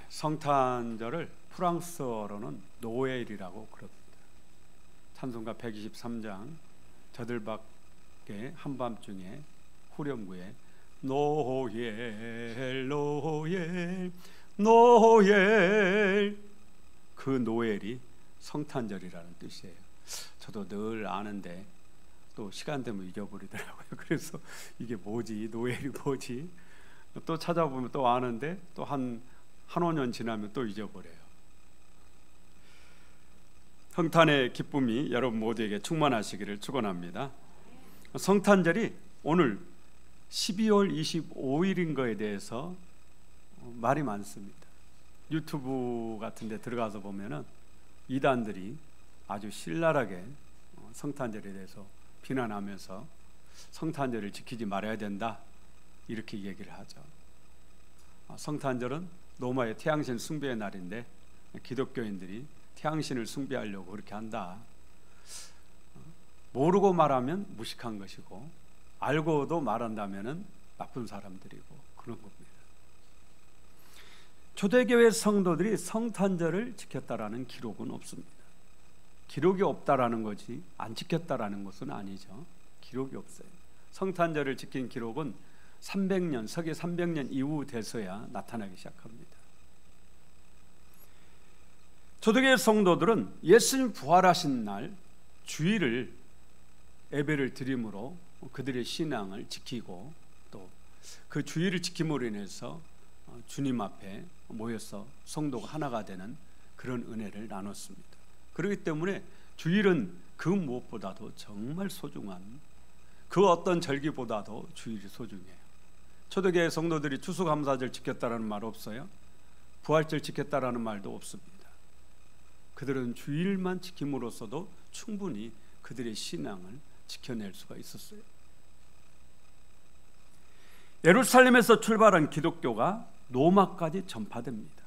성탄절을 프랑스어로는 노엘이라고 그럽니다. 찬송가 123장 저들밖에 한밤중에 후렴구에 노엘 노엘 노엘, 그 노엘이 성탄절이라는 뜻이에요. 저도 늘 아는데 또 시간 되면 잊어버리더라고요. 그래서 이게 뭐지, 노엘이 뭐지, 또 찾아보면 또 아는데 또 한 5년 지나면 또 잊어버려요. 성탄의 기쁨이 여러분 모두에게 충만하시기를 축원합니다. 성탄절이 오늘 12월 25일인 거에 대해서 말이 많습니다. 유튜브 같은 데 들어가서 보면은 이단들이 아주 신랄하게 성탄절에 대해서 비난하면서 성탄절을 지키지 말아야 된다 이렇게 얘기를 하죠. 성탄절은 로마의 태양신 숭배의 날인데 기독교인들이 태양신을 숭배하려고 그렇게 한다. 모르고 말하면 무식한 것이고 알고도 말한다면 나쁜 사람들이고 그런 겁니다. 초대교회 성도들이 성탄절을 지켰다라는 기록은 없습니다. 기록이 없다라는 것이 안 지켰다라는 것은 아니죠. 기록이 없어요. 성탄절을 지킨 기록은 300년, 서기 300년 이후 돼서야 나타나기 시작합니다. 초대교회 성도들은 예수님 부활하신 날 주일을 예배를 드림으로 그들의 신앙을 지키고 또 그 주일을 지킴으로 인해서 주님 앞에 모여서 성도가 하나가 되는 그런 은혜를 나눴습니다. 그렇기 때문에 주일은 그 무엇보다도 정말 소중한, 그 어떤 절기보다도 주일이 소중해요. 초대교회 성도들이 추수감사절 지켰다라는 말 없어요. 부활절 지켰다라는 말도 없습니다. 그들은 주일만 지킴으로써도 충분히 그들의 신앙을 지켜낼 수가 있었어요. 예루살렘에서 출발한 기독교가 로마까지 전파됩니다.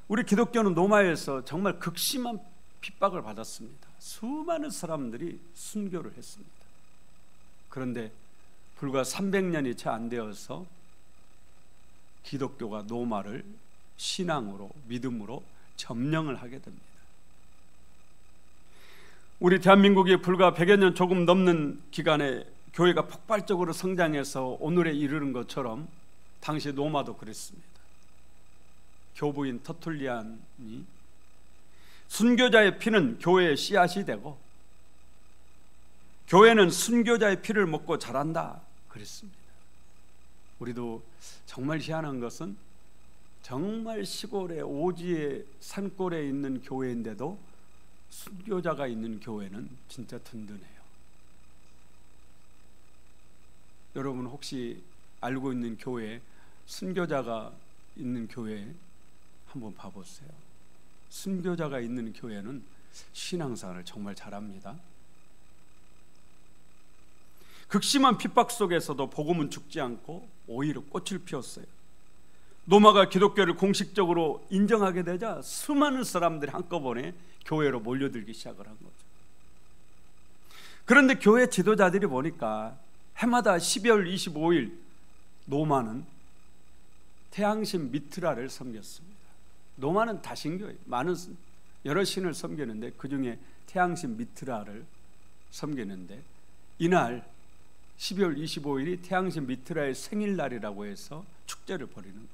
우리 기독교는 로마에서 정말 극심한 핍박을 받았습니다. 수많은 사람들이 순교를 했습니다. 그런데 불과 300년이 채 안 되어서 기독교가 로마를 신앙으로, 믿음으로 점령을 하게 됩니다. 우리 대한민국이 불과 100여 년 조금 넘는 기간에 교회가 폭발적으로 성장해서 오늘에 이르는 것처럼 당시 로마도 그랬습니다. 교부인 터툴리안이 순교자의 피는 교회의 씨앗이 되고 교회는 순교자의 피를 먹고 자란다 그랬습니다. 우리도 정말 희한한 것은 정말 시골의 오지의 산골에 있는 교회인데도 순교자가 있는 교회는 진짜 든든해요. 여러분 혹시 알고 있는 교회, 순교자가 있는 교회 한번 봐보세요. 순교자가 있는 교회는 신앙생활을 정말 잘합니다. 극심한 핍박 속에서도 복음은 죽지 않고 오히려 꽃을 피웠어요. 로마가 기독교를 공식적으로 인정하게 되자 수많은 사람들이 한꺼번에 교회로 몰려들기 시작을 한 거죠. 그런데 교회 지도자들이 보니까 해마다 12월 25일 로마는 태양신 미트라를 섬겼습니다. 로마는 다신교예요. 여러 신을 섬기는데 그 중에 태양신 미트라를 섬기는데 이날 12월 25일이 태양신 미트라의 생일날이라고 해서 축제를 벌이는 거예요.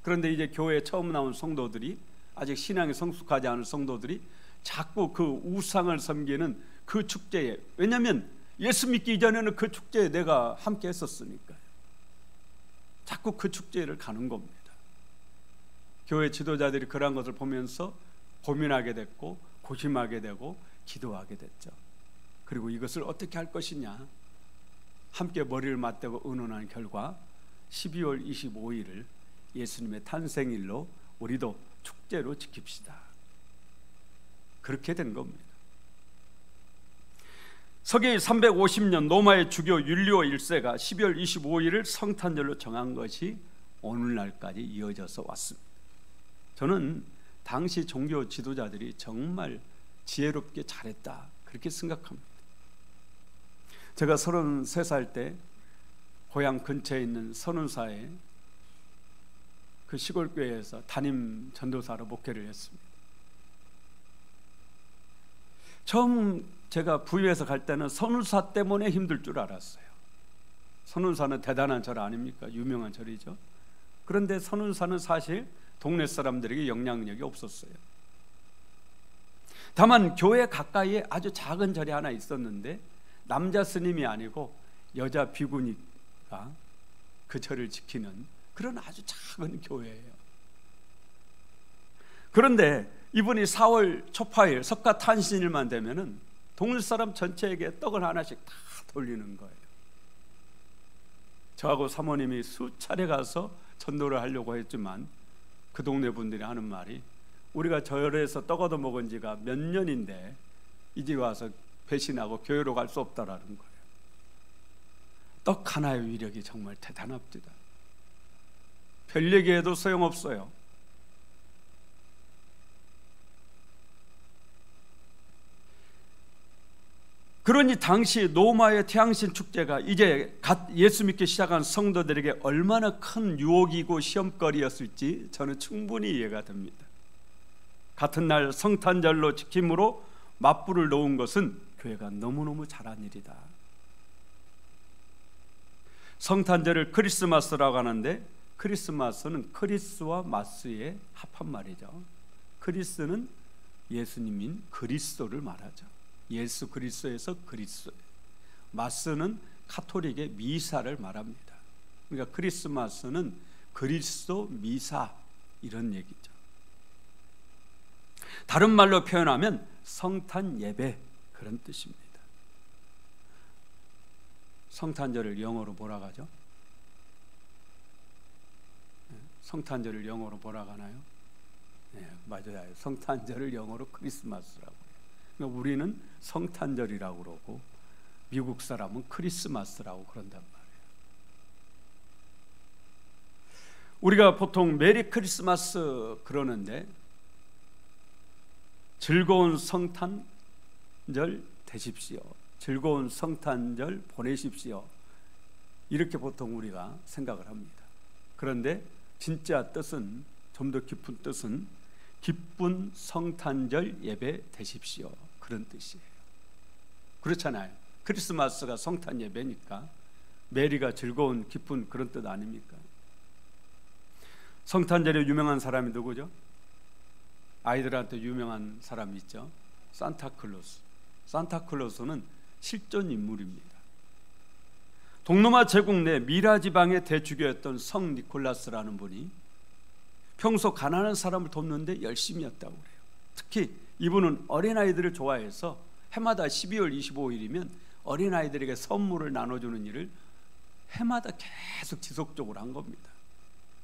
그런데 이제 교회에 처음 나온 성도들이, 아직 신앙이 성숙하지 않은 성도들이 자꾸 그 우상을 섬기는 그 축제에, 왜냐하면 예수 믿기 이전에는 그 축제에 내가 함께 했었으니까요. 자꾸 그 축제를 가는 겁니다. 교회 지도자들이 그러한 것을 보면서 고민하게 됐고 고심하게 되고 기도하게 됐죠. 그리고 이것을 어떻게 할 것이냐, 함께 머리를 맞대고 의논한 결과 12월 25일을 예수님의 탄생일로 우리도 축제로 지킵시다. 그렇게 된 겁니다. 서기 350년 로마의 주교 율리오 1세가 12월 25일을 성탄절로 정한 것이 오늘날까지 이어져서 왔습니다. 저는 당시 종교 지도자들이 정말 지혜롭게 잘했다 그렇게 생각합니다. 제가 33살 때 고향 근처에 있는 선운사에 그 시골 교회에서 담임 전도사로 목회를 했습니다. 처음 제가 부유에서 갈 때는 선운사 때문에 힘들 줄 알았어요. 선운사는 대단한 절 아닙니까? 유명한 절이죠. 그런데 선운사는 사실 동네 사람들에게 영향력이 없었어요. 다만 교회 가까이에 아주 작은 절이 하나 있었는데 남자 스님이 아니고 여자 비구니가 그 절을 지키는 그런 아주 작은 교회예요. 그런데 이분이 4월 초파일 석가탄신일만 되면은 동네 사람 전체에게 떡을 하나씩 다 돌리는 거예요. 저하고 사모님이 수차례 가서 전도를 하려고 했지만 그 동네 분들이 하는 말이 우리가 절에서 떡 얻어 먹은 지가 몇 년인데 이제 와서 배신하고 교회로 갈 수 없다라는 거예요. 떡 하나의 위력이 정말 대단합니다. 별 얘기해도 소용없어요. 그러니 당시 로마의 태양신 축제가 이제 갓 예수 믿기 시작한 성도들에게 얼마나 큰 유혹이고 시험거리였을지 저는 충분히 이해가 됩니다. 같은 날 성탄절로 지킴으로 맞불을 놓은 것은 교회가 너무너무 잘한 일이다. 성탄절을 크리스마스라고 하는데 크리스마스는 크리스와 마스의 합한말이죠. 크리스는 예수님인 그리스도를 말하죠. 예수 그리스도에서 그리스도. 마스는 카톨릭의 미사를 말합니다. 그러니까 크리스마스는 그리스도 미사 이런 얘기죠. 다른 말로 표현하면 성탄 예배 그런 뜻입니다. 성탄절을 영어로 뭐라고 하죠? 성탄절을 영어로 뭐라고 하나요? 네, 맞아요. 성탄절을 영어로 크리스마스라고 해요. 그러니까 우리는 성탄절이라고 그러고 미국 사람은 크리스마스라고 그런단 말이에요. 우리가 보통 메리 크리스마스 그러는데 즐거운 성탄절 되십시오. 즐거운 성탄절 보내십시오. 이렇게 보통 우리가 생각을 합니다. 그런데 진짜 뜻은, 좀 더 깊은 뜻은 기쁜 성탄절 예배 되십시오. 그런 뜻이에요. 그렇잖아요. 크리스마스가 성탄 예배니까 메리가 즐거운 기쁜 그런 뜻 아닙니까? 성탄절에 유명한 사람이 누구죠? 아이들한테 유명한 사람이 있죠. 산타클로스. 산타클로스는 실존 인물입니다. 동로마 제국 내 미라 지방의 대주교였던 성 니콜라스라는 분이 평소 가난한 사람을 돕는데 열심히 했다고 그래요. 특히 이분은 어린아이들을 좋아해서 해마다 12월 25일이면 어린아이들에게 선물을 나눠주는 일을 해마다 계속 지속적으로 한 겁니다.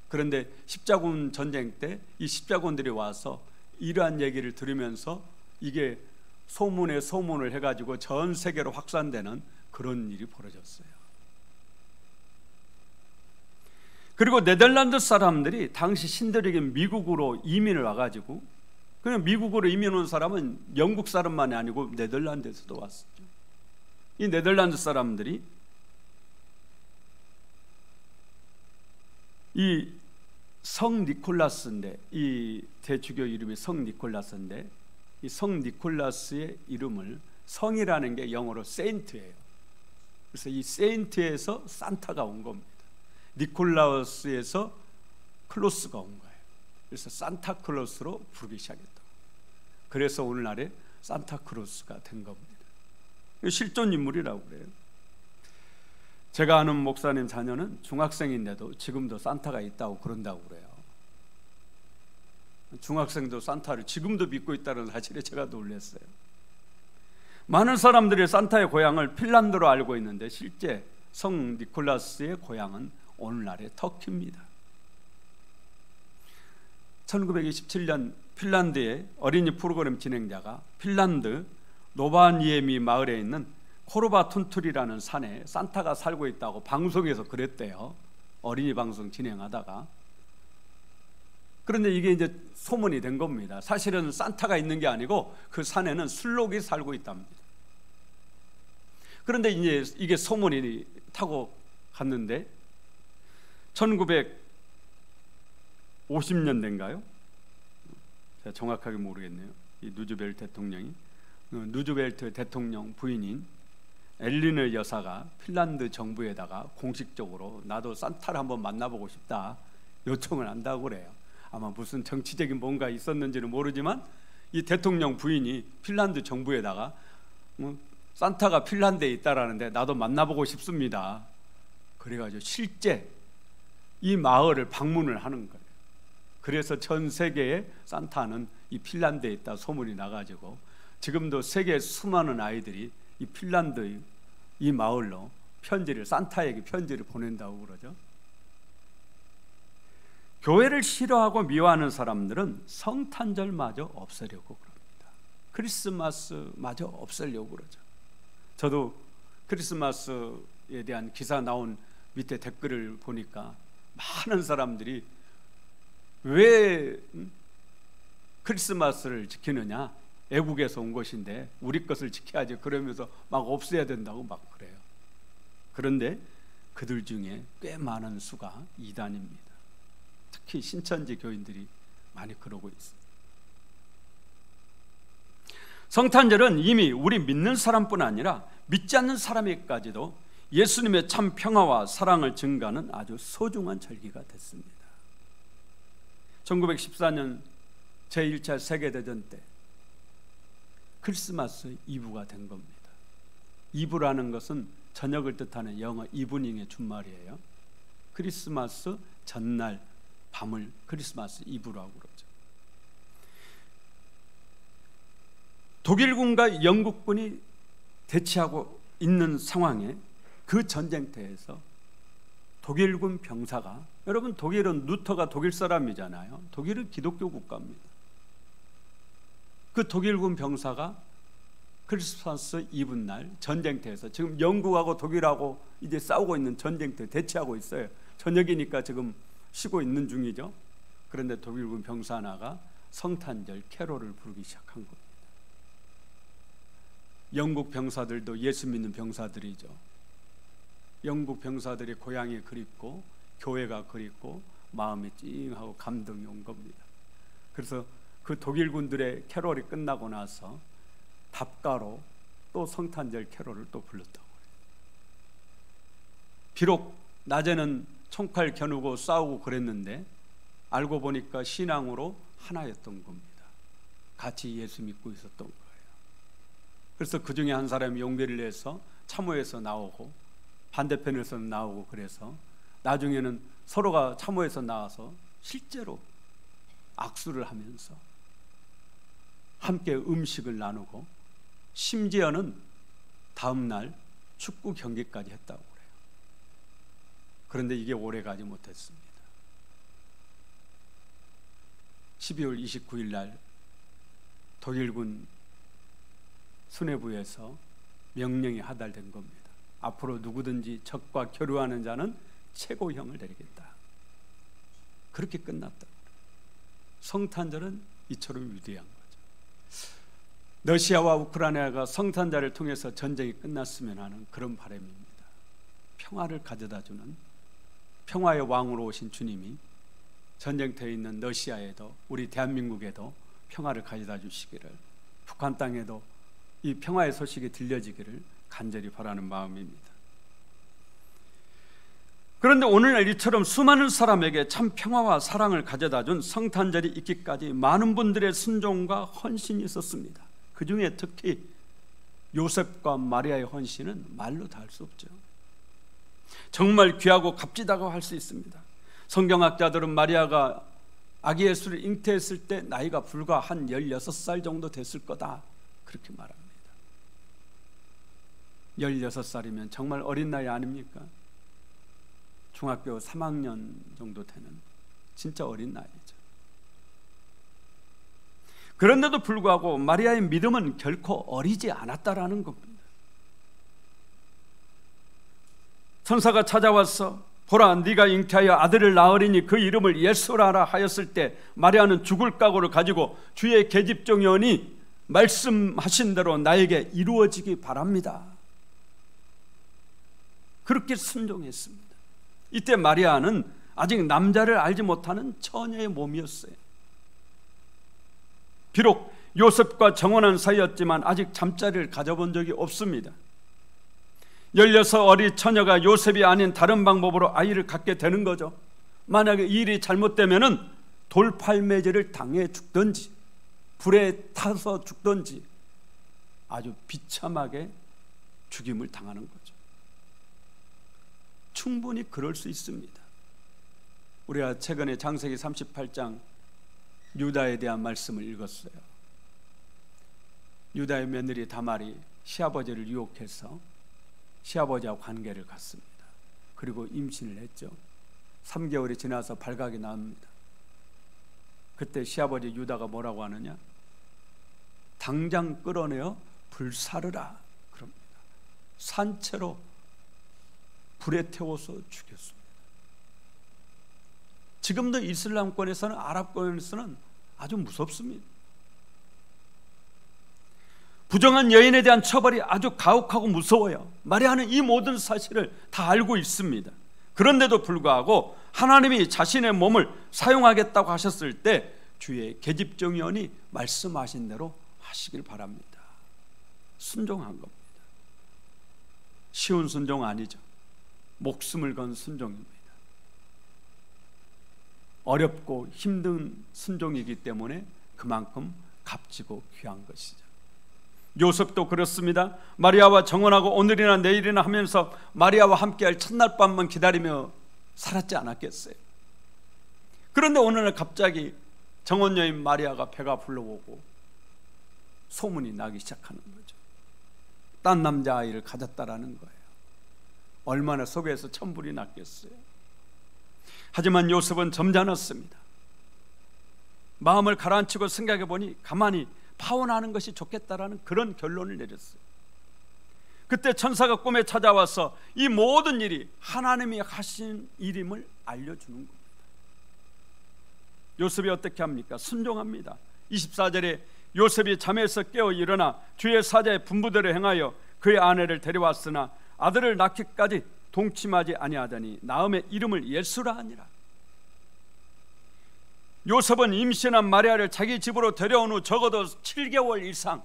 그런데 십자군 전쟁 때 이 십자군들이 와서 이러한 얘기를 들으면서 이게 소문에 소문을 해가지고 전 세계로 확산되는 그런 일이 벌어졌어요. 그리고 네덜란드 사람들이 당시 신들에게 미국으로 이민을 와가지고, 그냥 미국으로 이민 온 사람은 영국 사람만이 아니고 네덜란드에서도 왔었죠. 이 네덜란드 사람들이 이 성 니콜라스인데, 이 대주교 이름이 성 니콜라스인데, 이 성 니콜라스의 이름을, 성이라는 게 영어로 세인트예요. 그래서 이 세인트에서 산타가 온 겁니다. 니콜라우스에서 클로스가 온 거예요. 그래서 산타클로스로 부르기 시작했다. 그래서 오늘날에 산타클로스가 된 겁니다. 실존 인물이라고 그래요. 제가 아는 목사님 자녀는 중학생인데도 지금도 산타가 있다고 그런다고 그래요. 중학생도 산타를 지금도 믿고 있다는 사실에 제가 놀랐어요. 많은 사람들이 산타의 고향을 핀란드로 알고 있는데 실제 성 니콜라스의 고향은 오늘날의 터키입니다. 1927년 핀란드의 어린이 프로그램 진행자가 핀란드 노바니에미 마을에 있는 코르바툰툴이라는 산에 산타가 살고 있다고 방송에서 그랬대요. 어린이 방송 진행하다가. 그런데 이게 이제 소문이 된 겁니다. 사실은 산타가 있는 게 아니고 그 산에는 술록이 살고 있답니다. 그런데 이제 이게 소문이 타고 갔는데 50년대인가요? 제가 정확하게 모르겠네요. 이 누즈벨트 대통령이, 누즈벨트 대통령 부인인 엘리너 여사가 핀란드 정부에다가 공식적으로 나도 산타를 한번 만나보고 싶다 요청을 한다고 그래요. 아마 무슨 정치적인 뭔가 있었는지는 모르지만 이 대통령 부인이 핀란드 정부에다가 산타가 핀란드에 있다라는데 나도 만나보고 싶습니다. 그래가지고 실제 이 마을을 방문을 하는 거예요. 그래서 전 세계에 산타는 이 핀란드에 있다 소문이 나가지고 지금도 세계 수많은 아이들이 이 핀란드 이 마을로 산타에게 편지를 보낸다고 그러죠. 교회를 싫어하고 미워하는 사람들은 성탄절마저 없애려고 그럽니다. 크리스마스마저 없애려고 그러죠. 저도 크리스마스에 대한 기사 나온 밑에 댓글을 보니까 많은 사람들이 왜 크리스마스를 지키느냐, 애국에서 온 것인데 우리 것을 지켜야지, 그러면서 막 없애야 된다고 막 그래요. 그런데 그들 중에 꽤 많은 수가 이단입니다. 특히 신천지 교인들이 많이 그러고 있어요. 성탄절은 이미 우리 믿는 사람뿐 아니라 믿지 않는 사람에게까지도 예수님의 참 평화와 사랑을 증가하는 아주 소중한 절기가 됐습니다. 1914년 제1차 세계대전 때 크리스마스 이브가 된 겁니다. 이브라는 것은 저녁을 뜻하는 영어 이브닝의 준말이에요. 크리스마스 전날 밤을 크리스마스 이브라고 그러죠. 독일군과 영국군이 대치하고 있는 상황에 그 전쟁터에서 독일군 병사가, 여러분 독일은 루터가 독일 사람이잖아요. 독일은 기독교 국가입니다. 그 독일군 병사가 크리스마스 이브 날 전쟁터에서, 지금 영국하고 독일하고 이제 싸우고 있는 전쟁터에 대치하고 있어요. 저녁이니까 지금 쉬고 있는 중이죠. 그런데 독일군 병사 하나가 성탄절 캐롤을 부르기 시작한 겁니다. 영국 병사들도 예수 믿는 병사들이죠. 영국 병사들이 고향이 그립고 교회가 그립고 마음이 찡하고 감동이 온 겁니다. 그래서 그 독일군들의 캐롤이 끝나고 나서 답가로 또 성탄절 캐롤을 또 불렀다고 해요. 비록 낮에는 총칼 겨누고 싸우고 그랬는데 알고 보니까 신앙으로 하나였던 겁니다. 같이 예수 믿고 있었던 거예요. 그래서 그 중에 한 사람이 용기를 내서 참호에서 나오고 반대편에서 나오고, 그래서 나중에는 서로가 참호에서 나와서 실제로 악수를 하면서 함께 음식을 나누고, 심지어는 다음 날 축구 경기까지 했다고 그래요. 그런데 이게 오래가지 못했습니다. 12월 29일 날 독일군 수뇌부에서 명령이 하달된 겁니다. 앞으로 누구든지 적과 교류하는 자는 최고형을 내리겠다. 그렇게 끝났다. 성탄절은 이처럼 위대한 거죠. 러시아와 우크라이나가 성탄절을 통해서 전쟁이 끝났으면 하는 그런 바람입니다. 평화를 가져다주는 평화의 왕으로 오신 주님이 전쟁터에 있는 러시아에도, 우리 대한민국에도 평화를 가져다 주시기를, 북한 땅에도 이 평화의 소식이 들려지기를 간절히 바라는 마음입니다. 그런데 오늘날 이처럼 수많은 사람에게 참 평화와 사랑을 가져다 준 성탄절이 있기까지 많은 분들의 순종과 헌신이 있었습니다. 그 중에 특히 요셉과 마리아의 헌신은 말로 다 할 수 없죠. 정말 귀하고 값지다고 할 수 있습니다. 성경학자들은 마리아가 아기 예수를 잉태했을 때 나이가 불과 한 16살 정도 됐을 거다, 그렇게 말합니다. 16살이면 정말 어린 나이 아닙니까? 중학교 3학년 정도 되는 진짜 어린 나이죠. 그런데도 불구하고 마리아의 믿음은 결코 어리지 않았다라는 겁니다. 천사가 찾아와서 보라, 네가 잉태하여 아들을 낳으리니 그 이름을 예수라 하였을 때 마리아는 죽을 각오를 가지고 주의 계집종이 오니 말씀하신 대로 나에게 이루어지기 바랍니다, 그렇게 순종했습니다. 이때 마리아는 아직 남자를 알지 못하는 처녀의 몸이었어요. 비록 요셉과 정혼한 사이였지만 아직 잠자리를 가져본 적이 없습니다. 16 어린 처녀가 요셉이 아닌 다른 방법으로 아이를 갖게 되는 거죠. 만약에 이 일이 잘못되면은 돌팔매질을 당해 죽든지 불에 타서 죽든지 아주 비참하게 죽임을 당하는 거죠. 충분히 그럴 수 있습니다. 우리가 최근에 창세기 38장 유다에 대한 말씀을 읽었어요. 유다의 며느리 다말이 시아버지를 유혹해서 시아버지와 관계를 갖습니다. 그리고 임신을 했죠. 3개월이 지나서 발각이 나옵니다. 그때 시아버지 유다가 뭐라고 하느냐? 당장 끌어내어 불사르라 그럽니다. 산채로 불에 태워서 죽였습니다. 지금도 이슬람권에서는, 아랍권에서는 아주 무섭습니다. 부정한 여인에 대한 처벌이 아주 가혹하고 무서워요. 마리아는 이 모든 사실을 다 알고 있습니다. 그런데도 불구하고 하나님이 자신의 몸을 사용하겠다고 하셨을 때 주의 계집종이오니 말씀하신 대로 하시길 바랍니다. 순종한 겁니다. 쉬운 순종 아니죠. 목숨을 건 순종입니다. 어렵고 힘든 순종이기 때문에 그만큼 값지고 귀한 것이죠. 요셉도 그렇습니다. 마리아와 정혼하고 오늘이나 내일이나 하면서 마리아와 함께할 첫날 밤만 기다리며 살았지 않았겠어요? 그런데 어느 날 갑자기 정혼녀인 마리아가 배가 불러오고 소문이 나기 시작하는 거죠. 딴 남자아이를 가졌다라는 거예요. 얼마나 속에서 천불이 났겠어요. 하지만 요셉은 점잖았습니다. 마음을 가라앉히고 생각해 보니 가만히 파혼하는 것이 좋겠다라는 그런 결론을 내렸어요. 그때 천사가 꿈에 찾아와서 이 모든 일이 하나님이 하신 일임을 알려주는 겁니다. 요셉이 어떻게 합니까? 순종합니다. 24절에 요셉이 잠에서 깨어 일어나 주의 사자의 분부대로 행하여 그의 아내를 데려왔으나 아들을 낳기까지 동침하지 아니하더니 낳음의 이름을 예수라 하니라. 요셉은 임신한 마리아를 자기 집으로 데려온 후 적어도 7개월 이상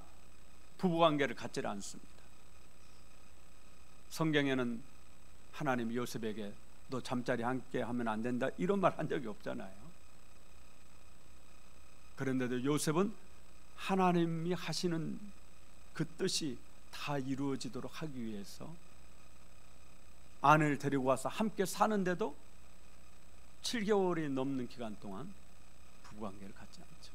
부부관계를 갖지 않습니다. 성경에는 하나님 요셉에게 너 잠자리 함께 하면 안 된다 이런 말 한 적이 없잖아요. 그런데도 요셉은 하나님이 하시는 그 뜻이 다 이루어지도록 하기 위해서 아내를 데리고 와서 함께 사는데도 7개월이 넘는 기간 동안 부부관계를 갖지 않죠.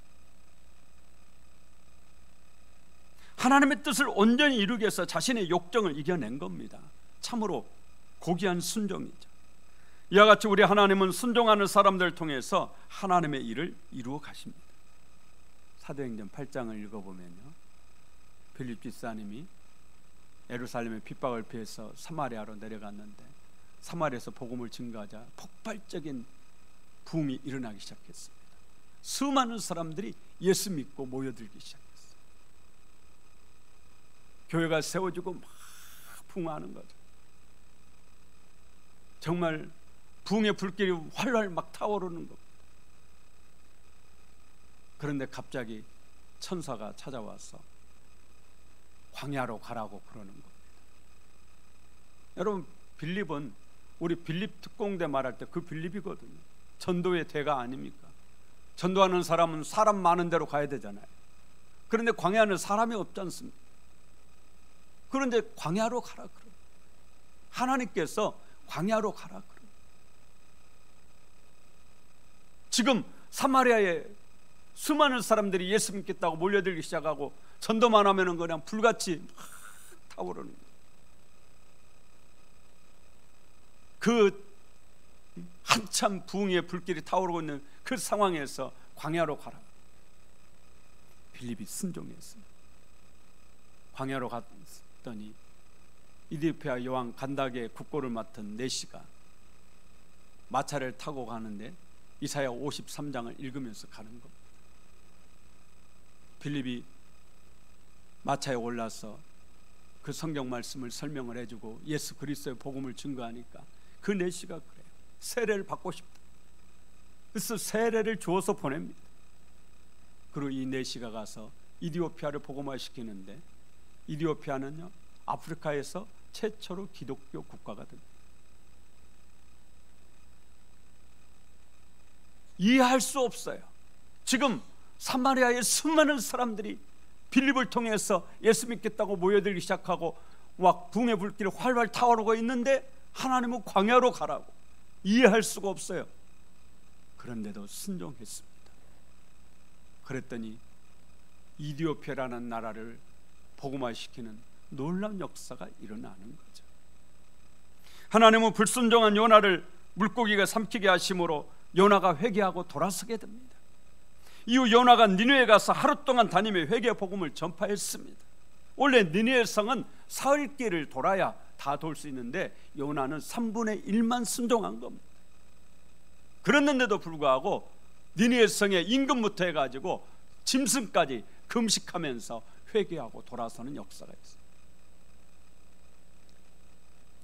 하나님의 뜻을 온전히 이루기 위해서 자신의 욕정을 이겨낸 겁니다. 참으로 고귀한 순종이죠. 이와 같이 우리 하나님은 순종하는 사람들을 통해서 하나님의 일을 이루어 가십니다. 사도행전 8장을 읽어보면요, 빌립 집사님이 예루살렘의 핍박을 피해서 사마리아로 내려갔는데 사마리아에서 복음을 증거하자 폭발적인 붐이 일어나기 시작했습니다. 수많은 사람들이 예수 믿고 모여들기 시작했어요. 교회가 세워지고 막 붕하는 거죠. 정말 붕의 불길이 활활 막 타오르는 겁니다. 그런데 갑자기 천사가 찾아와서 광야로 가라고 그러는 겁니다. 여러분, 빌립은 우리 빌립 특공대 말할 때 그 빌립이거든요. 전도의 대가 아닙니까? 전도하는 사람은 사람 많은 데로 가야 되잖아요. 그런데 광야는 사람이 없지 않습니까? 그런데 광야로 가라 그래요. 하나님께서 광야로 가라 그래요. 지금 사마리아에 수많은 사람들이 예수 믿겠다고 몰려들기 시작하고 전도만 하면은 그냥 불같이 막 타오르는 거예요. 그 한참 부흥의 불길이 타오르고 있는 그 상황에서 광야로 가라. 빌립이 순종했습니다. 광야로 갔더니 이디오피아 여왕 간닥의 국고를 맡은 네시가 마차를 타고 가는데 이사야 53장을 읽으면서 가는 겁니다. 빌립이 마차에 올라서 그 성경 말씀을 설명을 해주고 예수 그리스도의 복음을 증거하니까 그 네시가 그래요. 세례를 받고 싶다. 그래서 세례를 주어서 보냅니다. 그리고 이 내시가 가서 이디오피아를 복음화시키는데, 이디오피아는요 아프리카에서 최초로 기독교 국가가 됩니다. 이해할 수 없어요. 지금 사마리아의 수많은 사람들이 빌립을 통해서 예수 믿겠다고 모여들기 시작하고 막 붕의 불길이 활활 타오르고 있는데 하나님은 광야로 가라고. 이해할 수가 없어요. 그런데도 순종했습니다. 그랬더니 이디오피아라는 나라를 복음화시키는 놀라운 역사가 일어나는 거죠. 하나님은 불순종한 요나를 물고기가 삼키게 하심으로 요나가 회개하고 돌아서게 됩니다. 이후 요나가 니느웨에 가서 하루 동안 다니며 회개 복음을 전파했습니다. 원래 니느웨 성은 사흘길을 돌아야 다 돌 수 있는데 요나는 3분의 1만 순종한 겁니다. 그랬는데도 불구하고 니느웨 성의 임금부터 해가지고 짐승까지 금식하면서 회개하고 돌아서는 역사가 있어요.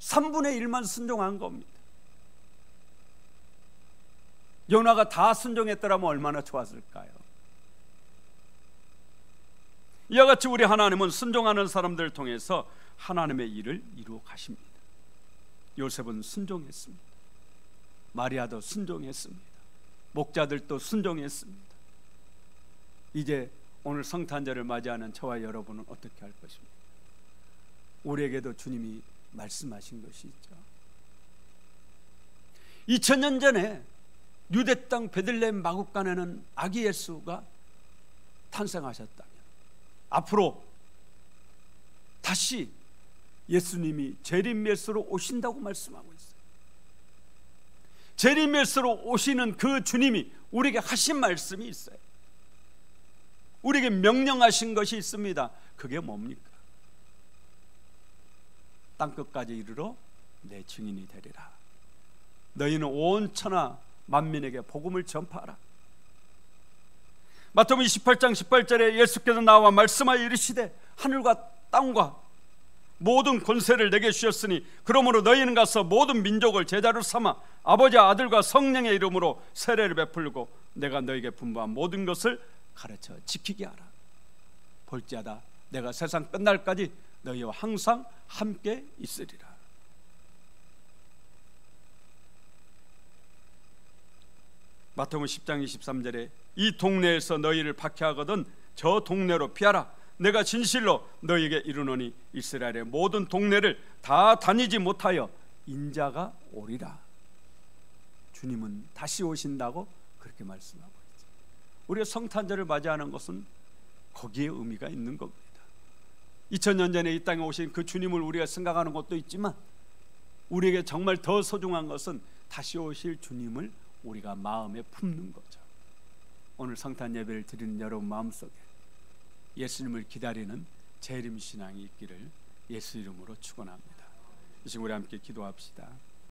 3분의 1만 순종한 겁니다. 요나가 다 순종했더라면 얼마나 좋았을까요? 이와 같이 우리 하나님은 순종하는 사람들을 통해서 하나님의 일을 이루어 가십니다. 요셉은 순종했습니다. 마리아도 순종했습니다. 목자들도 순종했습니다. 이제 오늘 성탄절을 맞이하는 저와 여러분은 어떻게 할 것입니까? 우리에게도 주님이 말씀하신 것이 있죠. 2000년 전에 유대 땅 베들레헴 마국간에는 아기 예수가 탄생하셨다면 앞으로 다시 예수님이 재림 메시아로 오신다고 말씀하고 있어요. 재림 메시아로 오시는 그 주님이 우리에게 하신 말씀이 있어요. 우리에게 명령하신 것이 있습니다. 그게 뭡니까? 땅끝까지 이르러 내 증인이 되리라. 너희는 온 천하 만민에게 복음을 전파하라. 마태복음 28장 18절에 예수께서 나와 말씀하여 이르시되 하늘과 땅과 모든 권세를 내게 주셨으니 그러므로 너희는 가서 모든 민족을 제자로 삼아 아버지 아들과 성령의 이름으로 세례를 베풀고 내가 너희에게 분부한 모든 것을 가르쳐 지키게 하라. 볼지어다 내가 세상 끝날까지 너희와 항상 함께 있으리라. 마태복음 10장 23절에 이 동네에서 너희를 박해하거든 저 동네로 피하라. 내가 진실로 너희에게 이르노니 이스라엘의 모든 동네를 다 다니지 못하여 인자가 오리라. 주님은 다시 오신다고 그렇게 말씀하고 있죠. 우리가 성탄절을 맞이하는 것은 거기에 의미가 있는 겁니다. 2000년 전에 이 땅에 오신 그 주님을 우리가 생각하는 것도 있지만 우리에게 정말 더 소중한 것은 다시 오실 주님을 우리가 마음에 품는 거죠. 오늘 성탄 예배를 드리는 여러분 마음속에 예수님을 기다리는 재림신앙이 있기를 예수 이름으로 축원합니다. 이 시간 우리 함께 기도합시다.